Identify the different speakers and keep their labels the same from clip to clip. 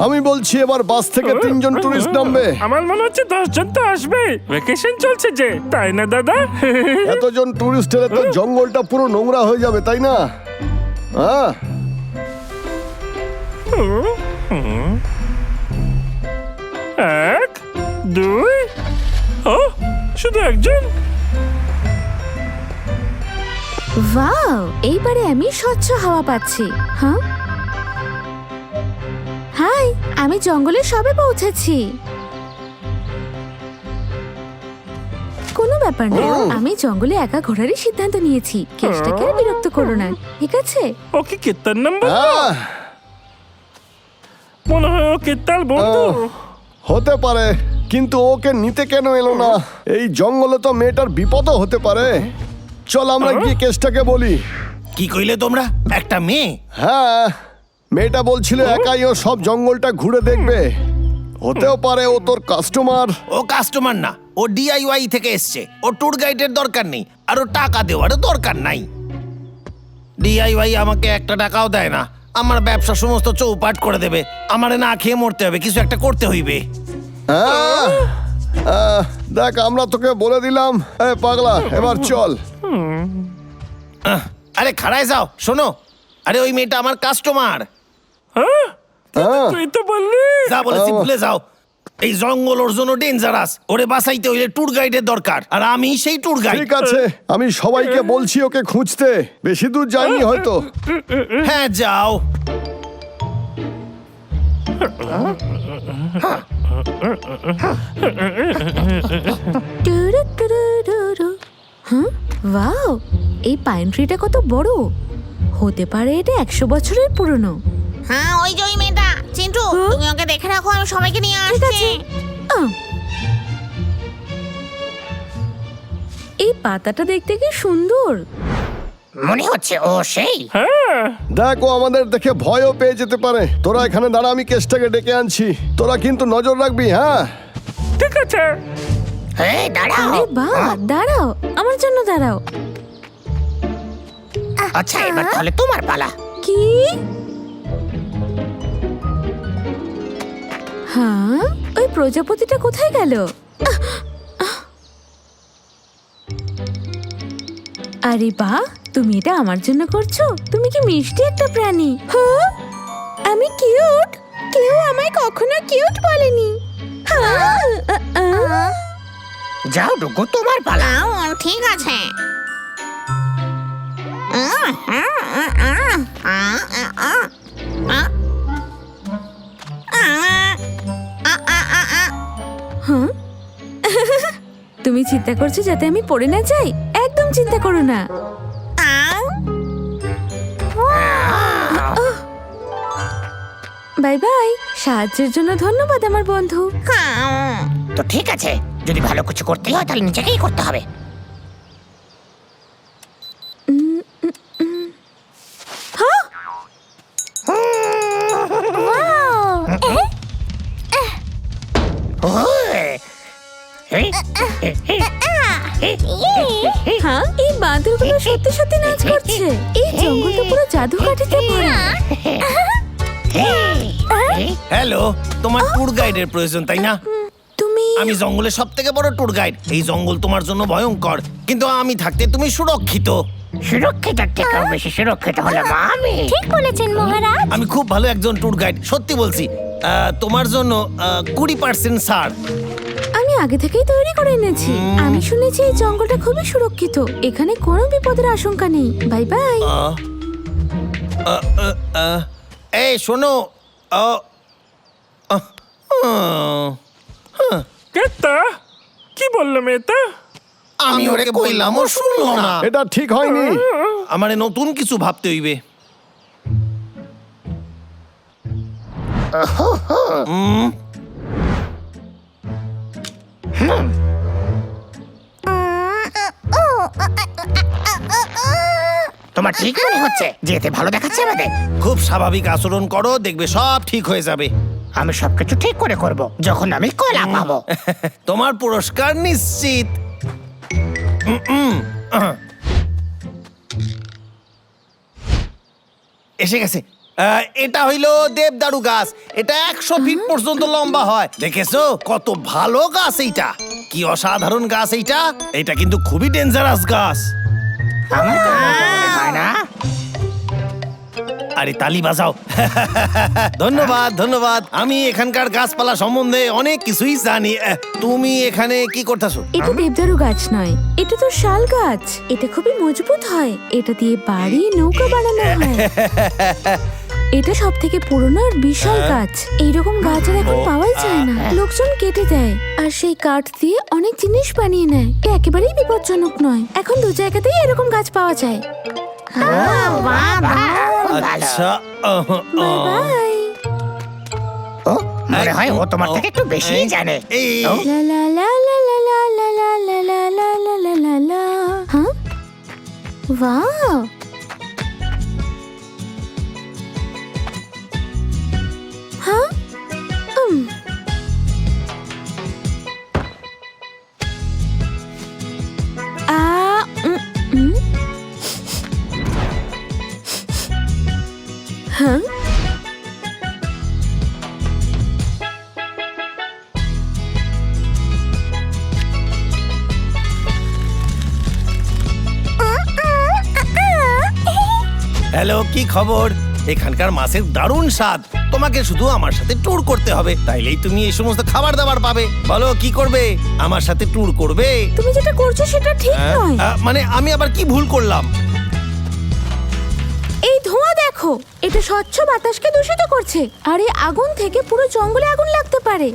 Speaker 1: আমি বলছি এবার বাস থেকে 3 জন টুরিস্ট নামবে।
Speaker 2: আমার মনে হচ্ছে 10 জন তো আসবে, ভ্যাকেশন চলছে যে, তাই না দাদা?
Speaker 1: এতজন টুরিস্ট এলে তো জঙ্গলটা পুরো নোংরা হয়ে যাবে, তাই না? হ্যাঁ,
Speaker 2: 1 2 ও শুধু একজন।
Speaker 3: ওয়াও, এইবারে আমি স্বচ্ছ হাওয়া পাচ্ছি। হ্যাঁ, হাই, আমি জঙ্গলে সবে পৌঁছেছি। কোনো ব্যাপার না, আমি জঙ্গলে একা ঘোরারই সিদ্ধান্ত নিয়েছি। কেসটাকে আর বিরক্ত করো না, ঠিক আছে?
Speaker 2: ওকে কিত্তার নাম্বার
Speaker 1: হ্যাঁ,
Speaker 2: মনে হয় ও কিত্তার বন্ধু।
Speaker 1: হতে পারে, কিন্তু ওকে নিতে কেন এলো না? এই জঙ্গলে তো মেয়েটার বিপদও হতে পারে। চল আমরা গিয়ে কেসটাকে বলি।
Speaker 4: কি কইলে তোমরা? একটা মেয়ে?
Speaker 1: হ্যাঁ, মেয়েটা বলছিল একাই ও সব জঙ্গলটা ঘুরে দেখবে। হতেও পারে ও তোর কাস্টমার।
Speaker 4: ও কাস্টমার না, ও ডিআইওয়াই থেকে এসছে। ও ট্যুর গাইডের দরকার নেই, আর ও টাকা দেওয়ারও দরকার নাই। ডিআইওয়াই আমাকে 1 টাকাও দেয় না। আমার ব্যবসা সমস্ত চৌপাট করে দেবে। আমারে না খেয়ে মরতে হবে, কিছু একটা করতে হইবে।
Speaker 1: হ্যাঁ, দেখ আমরা তোকে বলে দিলাম। এ পাগলা, এবার চল।
Speaker 4: আরে খাড়ায় যাও, শোনো। আরে ওই মেয়েটা আমার কাস্টমার।
Speaker 2: হ্যাঁ,
Speaker 1: হ্যাঁ,
Speaker 2: তুই তো বললি।
Speaker 4: যা বলেছি ভুলে যাও। এই জঙ্গল ওর জন্য ডেঞ্জারাস। ওরে বাঁচাইতে হইলে ট্যুর গাইডের দরকার, আর আমি সেই ট্যুর গাইড।
Speaker 1: ঠিক আছে, আমি সবাইকে বলছি ওকে খুঁজতে। বেশি দূর যায়নি হয়তো।
Speaker 4: হ্যাঁ, যাও।
Speaker 3: হ্যাঁ, ওয়াও, এই পাইন ট্রিটা কত বড়! হতে পারে এটা 100 বছরের পুরনো।
Speaker 5: হ্যাঁ, ওই যে ওই মেয়েটা। চিন্টু, তুমি ওকে দেখে রাখো, আমি সবাইকে নিয়ে
Speaker 3: ঠিক
Speaker 5: আসছি।
Speaker 3: আছে। এই পাতাটা দেখতে কি সুন্দর!
Speaker 5: মনে হচ্ছে ও সেই।
Speaker 2: হ্যাঁ,
Speaker 1: দেখ ও আমাদের দেখে ভয়ও পেয়ে যেতে পারে। তোরা এখানে দাঁড়া, আমি কেসটাকে ডেকে আনছি। তোরা কিন্তু নজর রাখবি। হ্যাঁ,
Speaker 2: ঠিক আছে।
Speaker 5: এই দাঁড়াও।
Speaker 3: আরে বাহ, দাঁড়াও, আমার জন্য দাঁড়াও।
Speaker 5: আচ্ছা, এবার তাহলে তোমার পালা।
Speaker 3: কি? হ্যাঁ, ওই প্রজাপতিটা কোথায় গেল? আরে বাহ, তুমি এটা আমার জন্য করছো? তুমি কি মিষ্টি একটা প্রাণী। হ্যাঁ, আমি কিউট। কেউ আমায় কখনো কিউট বলেনি। হ্যাঁ,
Speaker 5: যাও ডুগু, তোমার পালা। ঠিক আছে।
Speaker 3: হ্যাঁ? তুমি চিন্তা করছো যাতে আমি পড়ে না যাই? একদম চিন্তা করো না। Bye bye. সাহায্যের জন্য ধন্যবাদ আমার বন্ধু।
Speaker 5: তো ঠিক আছে, যদি ভালো কিছু করতেই হয় তাহলে নিজেকেই করতে হবে।
Speaker 3: হ্যাঁ, এই বাঁদরগুলো সত্যি সত্যি নাচ করছে। এই জঙ্গলটা পুরো জাদু কাঠিতে ভরা।
Speaker 4: হ্যালো, তোমার ট্যুর গাইডের প্রয়োজন তাই না?
Speaker 3: তুমি
Speaker 4: আমি জঙ্গলের সব থেকে বড় ট্যুর গাইড। এই জঙ্গল তোমার জন্য ভয়ঙ্কর, কিন্তু আমি থাকতে তুমি সুরক্ষিত।
Speaker 5: সুরক্ষিতার থেকেও বেশি সুরক্ষিত হলাম আমি।
Speaker 3: ঠিক বলেছেন মহারাজ।
Speaker 4: আমি খুব ভালো একজন ট্যুর গাইড, সত্যি বলছি। তোমার জন্য 20% ছাড়।
Speaker 3: আমি আগে থেকেই তৈরি করে এনেছি। আমি শুনেছি এই জঙ্গলটা খুবই সুরক্ষিত। এখানে কোনো বিপদের আশঙ্কা নেই। Bye bye.
Speaker 4: এই শোনো,
Speaker 2: কেত্তা কি বললাম এটা?
Speaker 4: আমি ওরে কইলাম, ও শুনলো না।
Speaker 1: এটা ঠিক হয়নি।
Speaker 4: আমারে নতুন কিছু ভাবতে হইবে।
Speaker 5: তোমার ঠিক মনে হচ্ছে যে এতে ভালো দেখাচ্ছে আমাদের?
Speaker 4: খুব স্বাভাবিক আচরণ করো, দেখবে সব ঠিক হয়ে যাবে।
Speaker 5: আমি সবকিছু ঠিক করে করব যখন আমি কলা পাবো।
Speaker 4: তোমার পুরস্কার নিশ্চিত। এসে গেছে। এটা হইলো দেবদারু গাছ। এটা 100 ফিট পর্যন্ত লম্বা হয়। দেখেছো কত ভালো গাছ এইটা, কি অসাধারণ গাছ এইটা। এটা কিন্তু খুবই ডেঞ্জারাস গাছ।
Speaker 5: আমার তো মনে হয় না।
Speaker 4: আরে তালি বাজাও। ধন্যবাদ ধন্যবাদ, আমি এখানকার গাছপালা সম্বন্ধে অনেক কিছুই জানি। তুমি এখানে কি করতেছো?
Speaker 3: এটা দেবদারু গাছ নয়, এটা তো শাল গাছ। এটা খুবই মজবুত হয়, এটা দিয়ে বাড়ি নৌকা বানানো হয়। এটা সব থেকে পুরনো আর বিশাল গাছ। এইরকম গাছ আর এখন পাওয়াই যায় না। লোকজন কেটে দেয় আর সেই কাঠ দিয়ে অনেক জিনিস বানিয়ে নেয়। এটা একেবারেই বিপজ্জনক নয়। এখন 2 জায়গাতেই এরকম গাছ পাওয়া যায়।
Speaker 4: আচ্ছা
Speaker 3: বাই।
Speaker 5: ও মনে হয় ও তোমার থেকে একটু বেশি জানে।
Speaker 4: এই
Speaker 3: লা লা লা লা লা লা লা লা লা লা লা লা লা লা। হ্যাঁ, ওয়াও। হ্যাঁ, আ, হ্যাঁ।
Speaker 4: হ্যালো, কি খবর? এখানকার মাছের দারুণ স্বাদ। তোমাকে শুধু আমার সাথে ট্যুর করতে হবে, তাইলেই তুমি এই সমস্ত খাবার দাবার পাবে। বলো কি করবে? আমার সাথে ট্যুর করবে?
Speaker 3: তুমি যেটা করছো সেটা ঠিক নয়।
Speaker 4: মানে আমি আবার কি ভুল করলাম?
Speaker 3: এই ধোঁয়া দেখো, এটা স্বচ্ছ বাতাসকে দূষিত করছে। আর এই আগুন থেকে পুরো জঙ্গলে আগুন লাগতে পারে।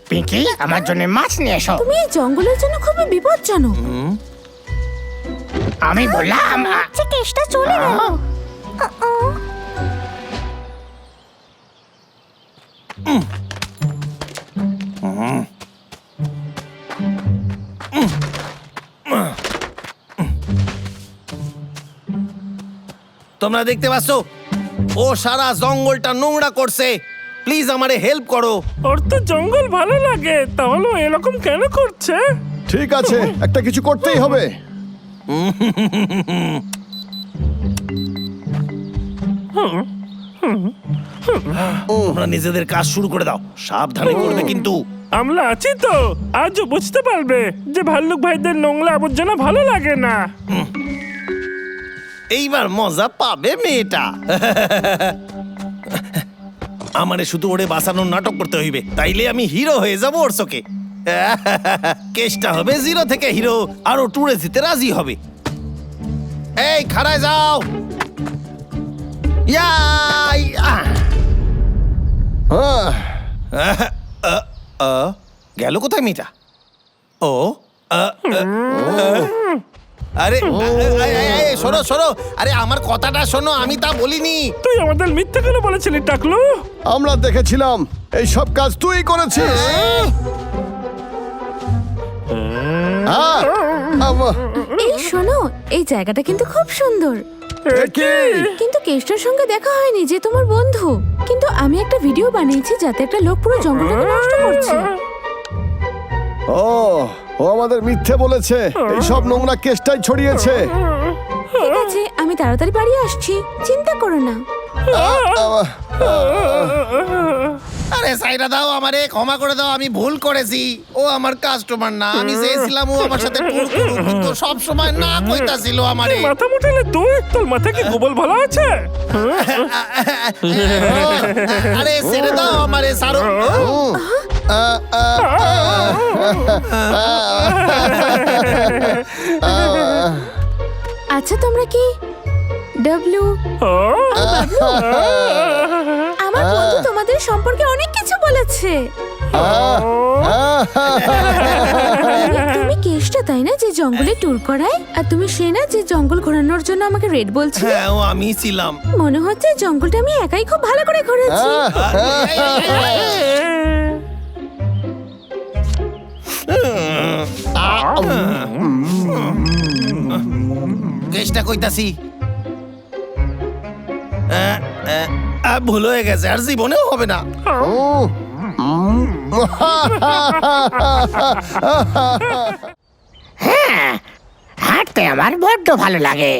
Speaker 5: পিঙ্কি, আমার জন্য মাছ নিয়ে এসো।
Speaker 3: তুমি এই জঙ্গলের জন্য খুবই বিপজ্জনক।
Speaker 5: আমি বললাম
Speaker 3: যে কেসটা চলে গেল।
Speaker 4: তোমরা দেখতে পাচ্ছ ও সারা জঙ্গলটা নোংরা করছে। প্লিজ আমারে হেল্প করো।
Speaker 2: ওর তো জঙ্গল ভালো লাগে, তাহলে ও এরকম কেন করছে?
Speaker 1: ঠিক আছে, একটা কিছু করতেই হবে।
Speaker 4: তোমরা নিজেদের কাজ শুরু করে দাও, সাবধানে করবে কিন্তু।
Speaker 2: আমরা আছি তো, আজও বুঝতে পারবে যে ভাল্লুক ভাইদের নোংরা আবর্জনা ভালো লাগে না।
Speaker 4: এইবার মজা পাবে মেয়েটা। আমারে শুধু ওরে বাঁচানোর নাটক করতে হইবে, তাইলে আমি হিরো হয়ে যাবো ওর চোখে। কেসটা হবে 0 থেকে হিরো, আর ও টুরে যেতে রাজি হবে। এই খাড়ায় যাও। ইয়াই! গেল কোথায় মেয়েটা? ও আরে শোনো শোনো, আরে আমার কথাটা শোনো, আমি তা বলিনি।
Speaker 2: তুই আমাদের মিথ্যে কেন বলেছিলি টাকলু?
Speaker 1: আমরা দেখেছিলাম এই সব কাজ তুই করেছিস। হ্যাঁ,
Speaker 3: এই শোনো, এই জায়গাটা কিন্তু খুব সুন্দর। কিন্তু কেষ্টর সঙ্গে দেখা হয়নি যে তোমার বন্ধু। কিন্তু আমি একটা ভিডিও বানিয়েছি যাতে একটা লোক পুরো জঙ্গলটাকে নষ্ট করছে।
Speaker 1: ও ও আমাদের মিথ্যে বলেছে, এই সব নোংরা কেসটাই ছড়িয়েছে।
Speaker 3: ঠিক আছে, আমি তাড়াতাড়ি বাড়ি আসছি, চিন্তা করো না।
Speaker 4: আরে সাইরা দাও, আমারে ক্ষমা করে দাও, আমি ভুল করেছি। ও আমার কাস্টমার না, আমি চেয়েছিলাম ও আমার সাথে ট্যুর করুক, কিন্তু সব সময় না কইতাছিল আমারে।
Speaker 2: মাথা মুঠালে তুই, তোর মাথা কি গোবল ভালো আছে?
Speaker 4: আরে ছেড়ে দাও আমারে, সারো।
Speaker 3: আচ্ছা, তোমরা কি ডাবলু? আমার বন্ধু তোমাদের সম্পর্কে অনেক কিছু বলেছে। তুমি কেষ্টা তাই না, যে জঙ্গলে ট্যুর করায়? আর তুমি সে না যে জঙ্গল ঘোরানোর জন্য আমাকে রেড বলছিলে?
Speaker 4: হ্যাঁ, ও আমি ছিলাম।
Speaker 3: মনে হচ্ছে জঙ্গলটা আমি একাই খুব ভালো করে ঘুরেছি।
Speaker 4: কেসটা কইতাছি। ভুল হয়ে গেছে, আর জীবনেও হবে না।
Speaker 5: হ্যাঁ, হাঁটতে আমার বড্ড ভালো লাগে।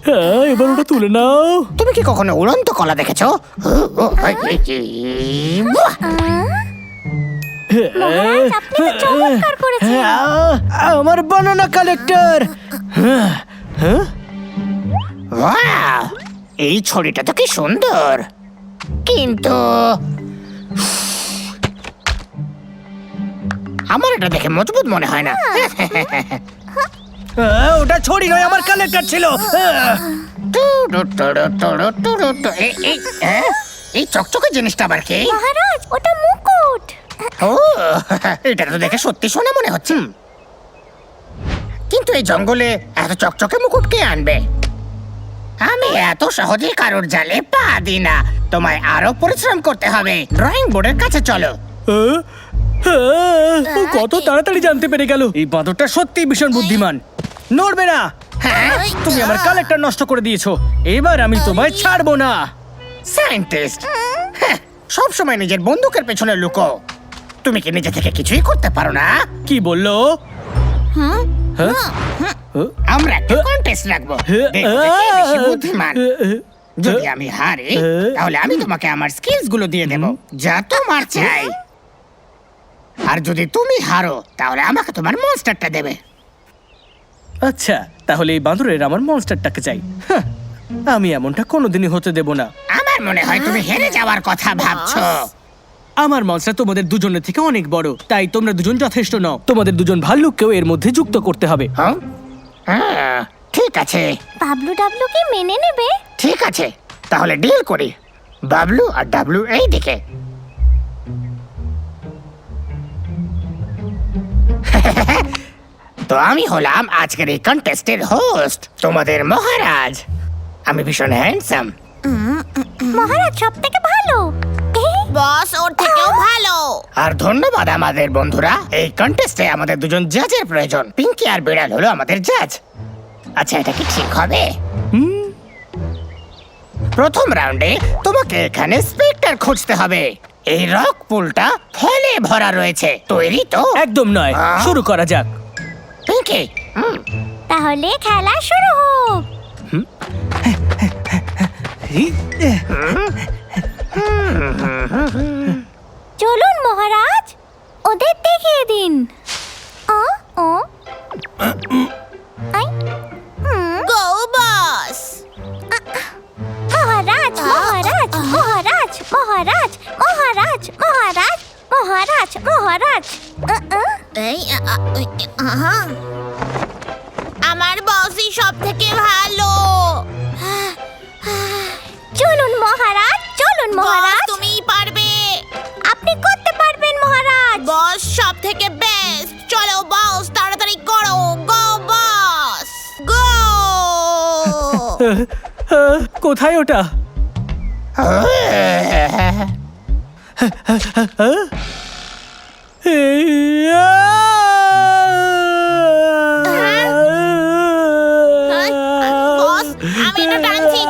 Speaker 5: হ্যাঁ,
Speaker 2: এবার ওটা তুলে নাও।
Speaker 5: তুমি কি কখনো উড়ন্ত কলা দেখেছো?
Speaker 6: আমার বানানা কালেক্টর।
Speaker 5: ওয়াও, এই ছড়িটা তো কি সুন্দর, কিন্তু আমার এটা দেখে মজবুত মনে হয় না।
Speaker 6: ওটা ছড়ি নয়, আমার কালেক্টর ছিল।
Speaker 5: এই চকচকে জিনিসটা আবার কি?
Speaker 3: মহারাজ ওটা মুকুট।
Speaker 5: ও, এটা তো দেখে সত্যি সোনা মনে হচ্ছে। কিন্তু এই জঙ্গলে এত চকচকে মুকুট কে আনবে? আমি এত সহজে কারোর জালে পা দিই না। তোমায় আরো পরিশ্রম করতে হবে। ড্রয়িং বোর্ডের কাছে চলো।
Speaker 6: ও কত তাড়াতাড়ি জানতে পেরে গেল। এই বাঁদরটা সত্যি ভীষণ বুদ্ধিমান। নড়বে না। তুমি আমার কালেক্টর নষ্ট করে দিয়েছো। এবার আমি তোমায় ছাড়বো না।
Speaker 5: সায়েন্টিস্ট সব সময় নিজের বন্দুকের পেছনে লুকো। তুমি কি নিজে থেকে কিছুই করতে পারো না?
Speaker 6: কি বললো?
Speaker 5: আমরা একটা কন্টেস্ট রাখবো, দেখবো কে বেশি বুদ্ধিমান। যদি আমি হারি তাহলে আমি তোমাকে আমার স্কিলস গুলো দিয়ে দেব, যা তোমার চাই। আর যদি তুমি হারো তাহলে আমাকে তোমার মনস্টারটা দেবে।
Speaker 6: আচ্ছা, তাহলে এই বাঁদরের আমার মনস্টারটাকে চাই। হাহ, আমি এমনটা কোনোদিনই হতে দেব না।
Speaker 5: আমার মনে হয় তুমি হেরে যাওয়ার কথা ভাবছো।
Speaker 6: আমার মনস্টার তোমাদের দুজনের থেকে অনেক বড়, তাই তোমরা দুজন যথেষ্ট নও। তোমাদের দুজন ভাল্লুককেও এর মধ্যে যুক্ত করতে হবে।
Speaker 5: হ্যাঁ? হ্যাঁ, ঠিক আছে
Speaker 3: বাবলু ডাবলু কি মেনে নেবে?
Speaker 5: ঠিক আছে, তাহলে ডিল করি। বাবলু আর ডাবলু এই দিকে। তো আমি হলাম আজকের এই কন্টেস্টের হোস্ট, তোমাদের মহারাজ। আমি ভীষণ হ্যান্ডসাম।
Speaker 3: মহারাজ সব থেকে ভালো। বস ওর থেকেও ভালো।
Speaker 5: আর ধন্যবাদ আমাদের বন্ধুরা। এই কন্টেস্টে আমাদের দুজন জাজের প্রয়োজন। পিঙ্কি আর বিড়াল হলো আমাদের জাজ। আচ্ছা, এটা কি ঠিক হবে? প্রথম রাউন্ডে তোমাকে এখানে স্পেক্টার খুঁজতে হবে। এই রক পুলটা ফলে ভরা রয়েছে। তৈরি তো?
Speaker 6: একদম নয়, শুরু করা যাক।
Speaker 5: পিঙ্কি,
Speaker 3: তাহলে খেলা শুরু হোক। চলুন মহারাজ, ওদের দেখিয়ে দিন। গো বস। মহারাজ মহারাজ মহারাজ মহারাজ মহারাজ মহারাজ মহারাজ মহারাজ। আমার বসই সব থেকে ভালো। চলুন মহারাজ, চলুন মহারাজ। তুমিই পারবে। আপনি করতে পারবেন মহারাজ। বস সব থেকে বেস্ট। চলো বস, তাড়াতাড়ি করো। গো বস, গো।
Speaker 6: কোথায় ওটা?
Speaker 3: বস, আমি এটা টানছি।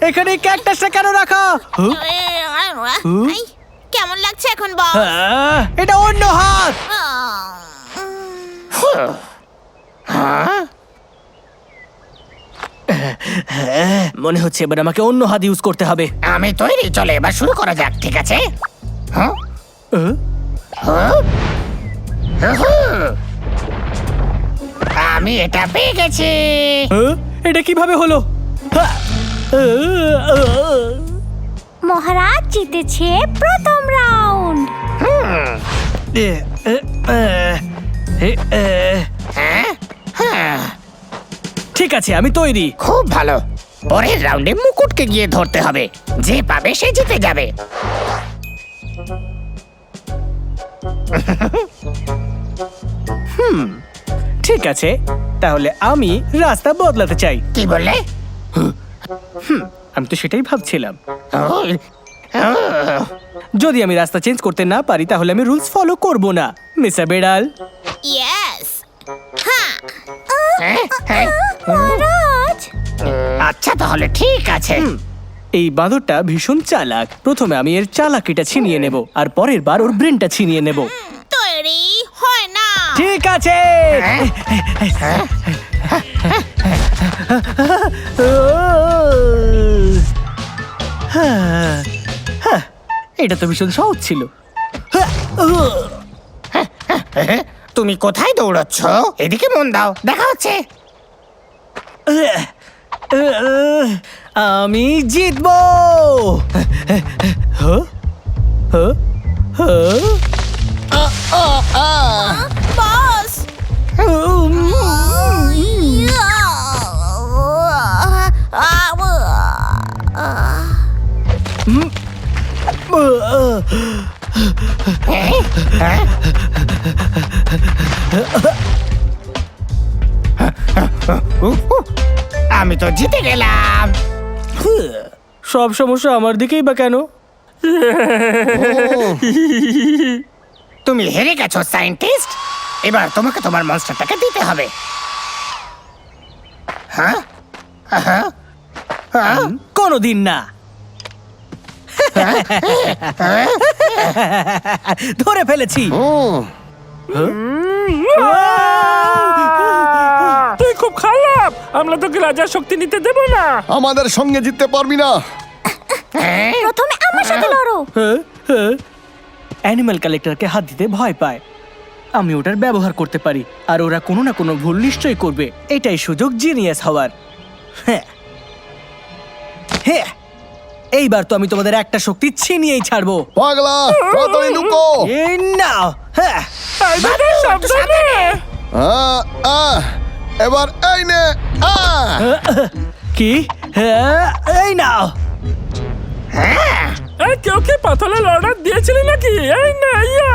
Speaker 6: এখানে ক্যাকটাসটা কেন রাখা?
Speaker 3: কেমন লাগছে এখন বস?
Speaker 6: এটা অন্য হাত। মনে হচ্ছে এবার আমাকে অন্য হাত ইউজ করতে হবে।
Speaker 5: আমি তৈরি। চলে এবার শুরু করা যাক, ঠিক আছে? হ্যাঁ? আমি এটা পেয়ে গেছি।
Speaker 6: এটা কিভাবে হলো?
Speaker 3: মহারাজ জিতেছে প্রথম রাউন্ড।
Speaker 5: হ্যাঁ? হ্যাঁ,
Speaker 6: ঠিক আছে, আমি তৈরি।
Speaker 5: খুব ভালো। পরের রাউন্ডে মুকুটকে গিয়ে ধরতে হবে। যে পাবে সে জিতে যাবে।
Speaker 6: ঠিক আছে, তাহলে আমি রাস্তা বদলাতে চাই।
Speaker 5: কি বললে?
Speaker 6: আমি তো সেটাই ভাবছিলাম।
Speaker 5: ও,
Speaker 6: যদি আমি রাস্তা চেঞ্জ করতে না পারি তাহলে আমি রুলস ফলো করব না, মিস্টার বেড়াল।
Speaker 3: ইয়েস।
Speaker 5: হ্যাঁ, হ্যাঁ।
Speaker 3: মহারাজ,
Speaker 5: আচ্ছা, তাহলে ঠিক আছে।
Speaker 6: এই বাঁদরটা ভীষণ চালাক। প্রথমে আমি এর চালাকিটা ছিনিয়ে নেব আর পরের বার ওর ব্রেনটা ছিনিয়ে নেব।
Speaker 3: তৈরি হয় না।
Speaker 6: ঠিক আছে। এটা তো ভীষণ সহজ ছিল।
Speaker 5: তুমি কোথায় দৌড়চ্ছ? এদিকে মন দাও, দেখা হচ্ছে।
Speaker 6: আমি জিতবো। হ্যাঁ? হ্যাঁ? হ্যাঁ?
Speaker 3: বস
Speaker 5: আমি তো জিতে গেলাম।
Speaker 6: সব সমস্যা আমার দিকেই বা কেন?
Speaker 5: তুমি হেরে গেছো সায়েন্টিস্ট। এবার তোমাকে তোমার মনস্টারটাকে দিতে হবে। হ্যাঁ হ্যাঁ
Speaker 6: কোনোদিন না। ধরে ফেলেছি।
Speaker 2: তুই খুব খারাপ, আমরা তোকে রাজার শক্তি নিতে দেব না।
Speaker 1: আমাদের সঙ্গে জিততে পারবি না।
Speaker 3: প্রথমে আমার সাথে লড়ো।
Speaker 6: অ্যানিমাল কালেক্টরকে হাত দিতে ভয় পায়। আমি ওটার ব্যবহার করতে পারি আর ওরা কোনো না কোনো ভুল নিশ্চয়ই করবে। এটাই সুযোগ জিনিয়াস হওয়ার। হ্যাঁ হ্যাঁ, এইবার তো আমি তোমাদের একটা শক্তি ছিনিয়েই ছাড়বো।
Speaker 1: পাগলা, তাড়াতাড়ি লুকো।
Speaker 6: এই নাও। হ্যাঁ
Speaker 2: এই দাদা, সাবধানে।
Speaker 1: এবার এই নে।
Speaker 6: কি? হ্যাঁ, এই নাও।
Speaker 2: এই, কেউ কি পাথরের অর্ডার দিয়েছিলি নাকি? এই না, ইয়া।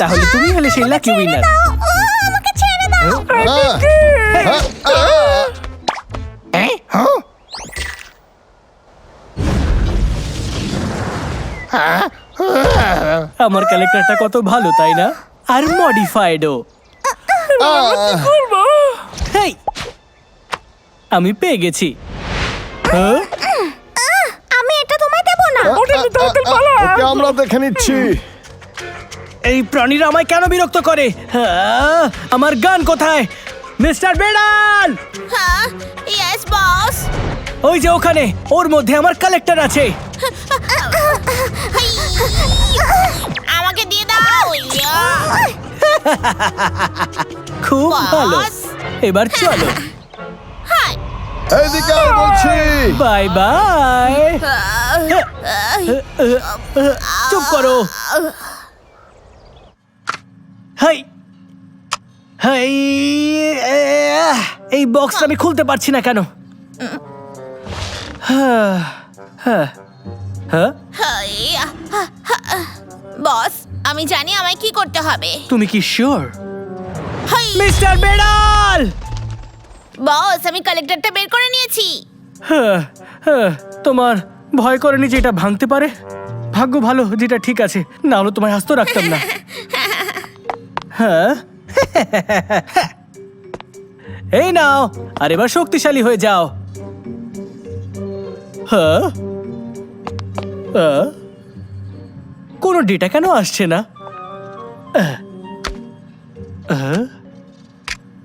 Speaker 6: তাহলে তুমি হলে সেই লাকি উইনার।
Speaker 3: আমাকে ছেড়ে দাও।
Speaker 6: আমার ক্যারেক্টারটা কত ভালো, তাই না? আর মডিফাইডও। হেই, আমি পেয়ে গেছি। হ্যাঁ?
Speaker 3: আমি এটা তোমায় দেব না।
Speaker 1: ওকে আমরা দেখে নিচ্ছি।
Speaker 6: এই প্রাণীরা আমায় কেন বিরক্ত করে? হ্যাঁ, আমার গান কোথায়? মিস্টার বেড়াল!
Speaker 3: হ্যাঁ, ইয়েস বস।
Speaker 6: ওই যে ওখানে, ওর মধ্যে আমার কালেক্টর আছে।
Speaker 3: আমাকে দিয়ে দাও।
Speaker 6: খুব ভালো।
Speaker 3: বস।
Speaker 6: এবার চলো।
Speaker 1: এইদিকে আয় বলছি।
Speaker 6: Bye bye. চুপ করো। হাই হাই, এই বক্সটা আমি খুলতে পারছি না কেন? হ্যাঁ হ্যাঁ হ্যাঁ,
Speaker 3: বস, আমি জানি আমায় কি করতে হবে।
Speaker 6: তুমি কি শিওর?
Speaker 3: হাই।
Speaker 6: মিস্টার বেড়াল!
Speaker 3: বস, আমি কালেক্টরটা বের করে নিয়েছি।
Speaker 6: হ্যাঁ হ্যাঁ, তোমার ভয় করেনি যে এটা ভাঙতে পারে? ভাগ্য ভালো যেটা ঠিক আছে, না হলে তোমায় হাসতে রাখতাম না। হ্যাঁ, এই নাও, আর এবার শক্তিশালী হয়ে যাও। হ্যাঁ, কোনো ডেটা কেন আসছে না?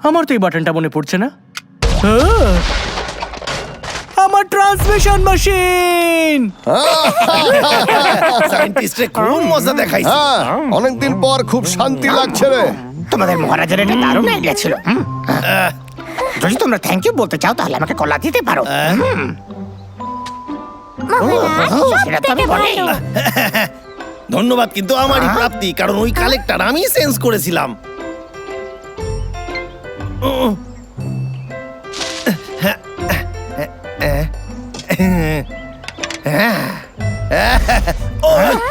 Speaker 6: আমার তো এই বাটনটা মনে পড়ছে না। আমার ট্রান্সমিশন মেশিন!
Speaker 4: সায়েন্টিস্টে কোন মজা দেখাইছে।
Speaker 1: হ্যাঁ, অনেকদিন পর খুব শান্তি লাগছে রে।
Speaker 5: তোমাদের মহারাজের এটা দারুণ আইডিয়া ছিল। যদি তোমরা থ্যাংক ইউ বলতে চাও তাহলে আমাকে কলা দিতে পারো। সেটা তো আমি বলি।
Speaker 4: ধন্যবাদ, কিন্তু আমারই প্রাপ্তি, কারণ ওই কালেক্টর আমি সেন্স করেছিলাম।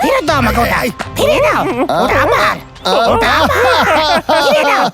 Speaker 5: ফিরে দাও আমাকে ওটা, ফিরে দাও। ওটা আমার, ওটা আমার। ফিরে দাও।